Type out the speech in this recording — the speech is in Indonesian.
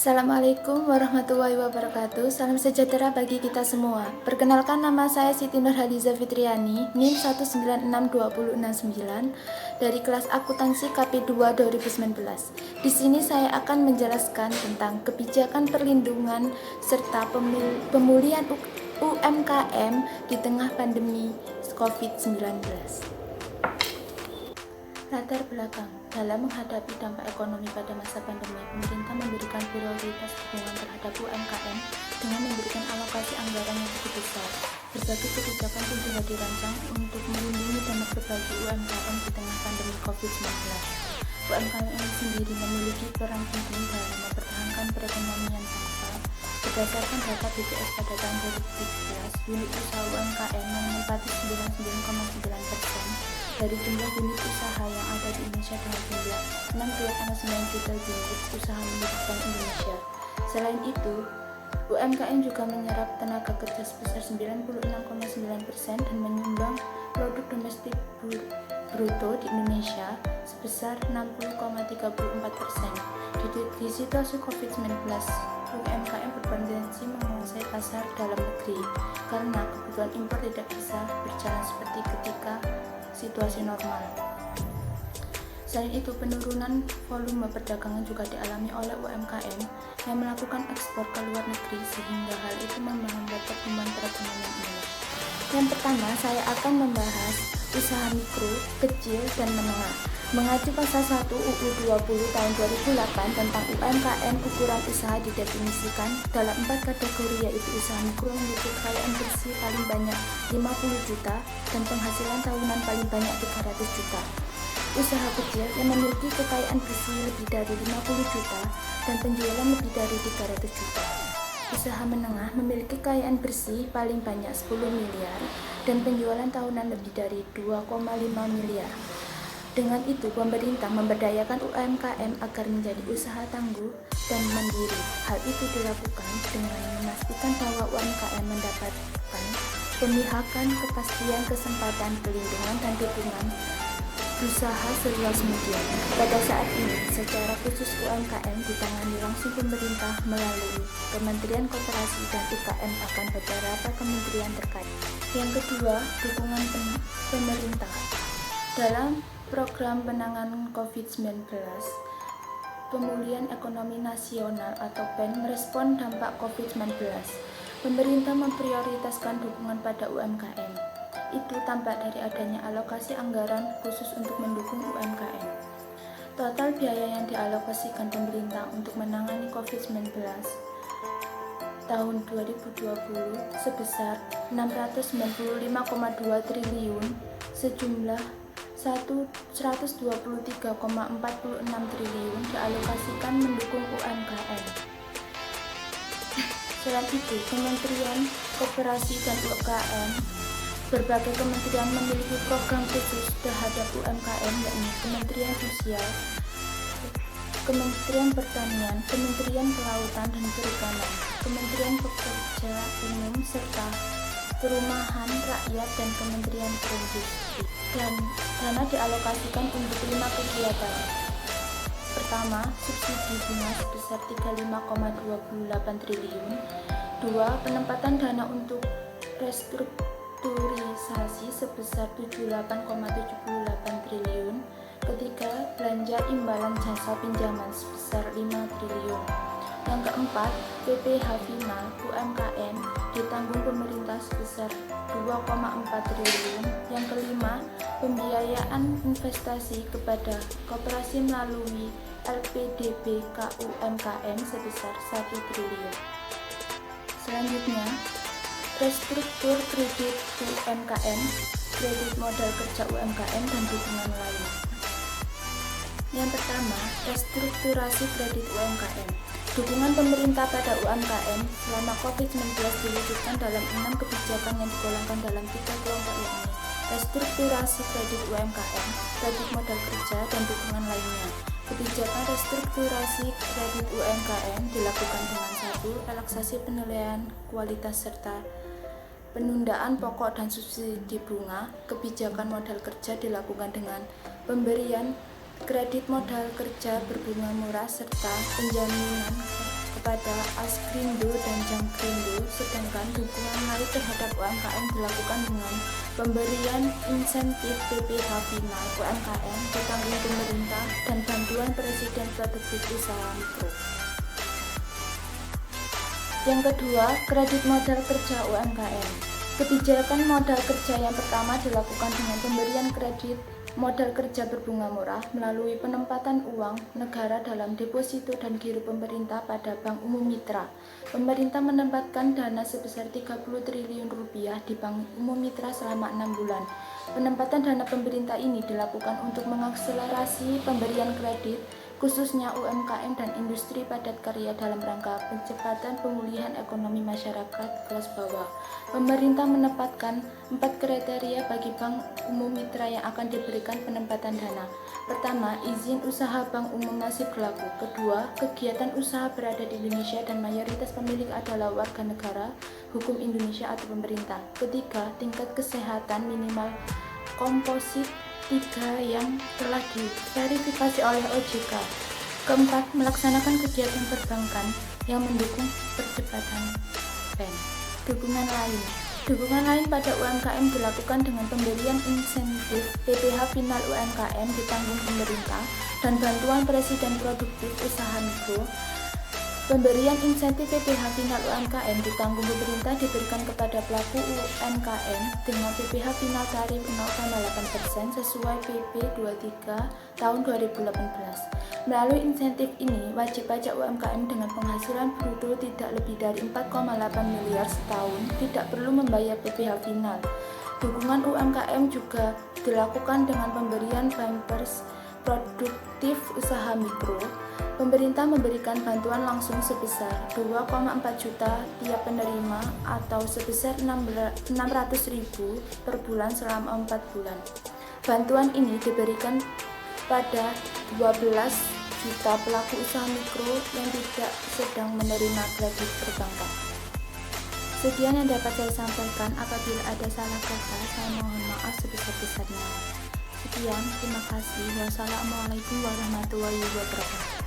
Assalamualaikum warahmatullahi wabarakatuh. Salam sejahtera bagi kita semua. Perkenalkan, nama saya Siti Nurhaliza Fitriani, NIM 1962069 dari kelas akuntansi KP2 2019. Di sini saya akan menjelaskan tentang kebijakan perlindungan serta pemulihan UMKM di tengah pandemi COVID-19. Latar belakang. Dalam menghadapi dampak ekonomi pada masa pandemi, pemerintah memberikan prioritas dukungan terhadap UMKM dengan memberikan alokasi anggaran yang cukup besar. Berbagai kebijakan pun telah dirancang untuk melindungi dan memperbaiki UMKM di tengah pandemi COVID-19. UMKM sendiri memiliki peran penting dalam mempertahankan perekonomian bangsa. Berdasarkan data BPS pada tahun 2017, unit usaha UMKM yang menempati 99,9% dari jumlah unit usaha yang ada di Indonesia dengan jumlah 6,9 juta unit usaha milik Bank Indonesia. Selain itu, UMKM juga menyerap tenaga kerja sebesar 96,9% dan menyumbang produk domestik bruto di Indonesia sebesar 60,34%. Di situasi COVID-19, UMKM berpotensi menguasai pasar dalam negeri karena kebutuhan impor tidak bisa berjalan seperti ketika situasi normal. Selain itu, penurunan volume perdagangan juga dialami oleh UMKM yang melakukan ekspor ke luar negeri, sehingga hal itu menghambat pertumbuhan perekonomian Indonesia. Yang pertama, saya akan membahas usaha mikro, kecil, dan menengah. Mengacu pasal 1 UU 20 tahun 2008 tentang UMKM, ukuran usaha didefinisikan dalam 4 kategori, yaitu usaha mikro memiliki kekayaan bersih paling banyak 50 juta dan penghasilan tahunan paling banyak 300 juta. Usaha kecil yang memiliki kekayaan bersih lebih dari 50 juta dan penjualan lebih dari 300 juta. Usaha menengah memiliki kekayaan bersih paling banyak 10 miliar dan penjualan tahunan lebih dari 2,5 miliar. Dengan itu, pemerintah memberdayakan UMKM agar menjadi usaha tangguh dan mandiri. Hal itu dilakukan dengan memastikan bahwa UMKM mendapatkan pemihakan, kepastian, kesempatan, pelindungan, dan dukungan usaha seluas mungkin. Pada saat ini, secara khusus UMKM ditangani langsung pemerintah melalui Kementerian Koperasi dan UKM akan beberapa kementerian terkait. Yang kedua, dukungan pemerintah. Dalam program penanganan COVID-19, Pemulihan Ekonomi Nasional atau PEN merespon dampak COVID-19, pemerintah memprioritaskan dukungan pada UMKM. Itu tampak dari adanya alokasi anggaran khusus untuk mendukung UMKM. Total biaya yang dialokasikan pemerintah untuk menangani COVID-19 tahun 2020 sebesar 695,2 triliun, sejumlah 123,46 triliun dialokasikan mendukung UMKM. Selain itu, Kementerian Koperasi dan UKM, berbagai kementerian memiliki program khusus terhadap UMKM, yakni Kementerian Sosial, Kementerian Pertanian, Kementerian Kelautan dan Perikanan, Kementerian Pekerja Umum, serta Perumahan Rakyat dan Kementerian Perindustrian. Dan dana dialokasikan untuk 5 kegiatan. Pertama, subsidi bunga sebesar 35,28 triliun. 2. Penempatan dana untuk restrukturisasi sebesar 78,78 triliun. Ketiga, belanja imbalan jasa pinjaman sebesar 5 triliun. Yang keempat, PPh final UMKM ditanggung pemerintah sebesar 2,4 triliun. Yang kelima, pembiayaan investasi kepada koperasi melalui LPDB KUMKM sebesar 1 triliun. Selanjutnya, restruktur kredit UMKM, kredit modal kerja UMKM, dan dukungan lain. Yang pertama, restrukturasi kredit UMKM. Dukungan pemerintah pada UMKM selama COVID-19 diwujudkan dalam 6 kebijakan yang digolongkan dalam 3 kelompok, yakni restrukturasi kredit UMKM, kredit modal kerja, dan dukungan lainnya. Kebijakan restrukturasi kredit UMKM dilakukan dengan 1. Relaksasi penilaian kualitas serta penundaan pokok dan subsidi bunga. Kebijakan modal kerja dilakukan dengan pemberian kredit modal kerja berbunga murah serta penjaminan kepada Askrindo dan Jamkrindo, sedangkan dukungan lain terhadap UMKM dilakukan dengan pemberian insentif PPh final UMKM ditanggung pemerintah dan bantuan Presiden Produktif Usaha Mikro. Yang kedua, kredit modal kerja UMKM. Kebijakan modal kerja yang pertama dilakukan dengan pemberian kredit modal kerja berbunga murah melalui penempatan uang negara dalam deposito dan giro pemerintah pada Bank Umum Mitra. Pemerintah menempatkan dana sebesar 30 triliun rupiah di Bank Umum Mitra selama 6 bulan. Penempatan dana pemerintah ini dilakukan untuk mengakselerasi pemberian kredit khususnya UMKM dan industri padat karya dalam rangka percepatan pemulihan ekonomi masyarakat kelas bawah. Pemerintah menempatkan 4 kriteria bagi Bank Umum Mitra yang akan diberikan penempatan dana. Pertama, izin usaha Bank Umum masih berlaku. Kedua, kegiatan usaha berada di Indonesia dan mayoritas pemilik adalah warga negara hukum Indonesia atau pemerintah. Ketiga, tingkat kesehatan minimal komposit 3 yang telah diverifikasi oleh OJK. Keempat, melaksanakan kegiatan perbankan yang mendukung percepatan PEN. Dukungan lain pada UMKM dilakukan dengan pemberian insentif PPh final UMKM ditanggung pemerintah dan bantuan Presiden Produktif Usaha Mikro. Pemberian insentif PPh final UMKM ditanggung pemerintah diberikan kepada pelaku UMKM dengan PPh final tarif 0,8% sesuai PP 23 tahun 2018. Melalui insentif ini, wajib pajak UMKM dengan penghasilan bruto tidak lebih dari 4,8 miliar setahun tidak perlu membayar PPh final. Dukungan UMKM juga dilakukan dengan pemberian Pampers Produktif Usaha Mikro. Pemerintah memberikan bantuan langsung sebesar 2,4 juta tiap penerima atau sebesar 600.000 per bulan selama 4 bulan. Bantuan ini diberikan pada 12 juta pelaku usaha mikro yang tidak sedang menerima kredit perbankan. Sekian yang dapat saya sampaikan. Apabila ada salah kata, saya mohon maaf sebesar-besarnya. Sekian, terima kasih. Wassalamualaikum warahmatullahi wabarakatuh.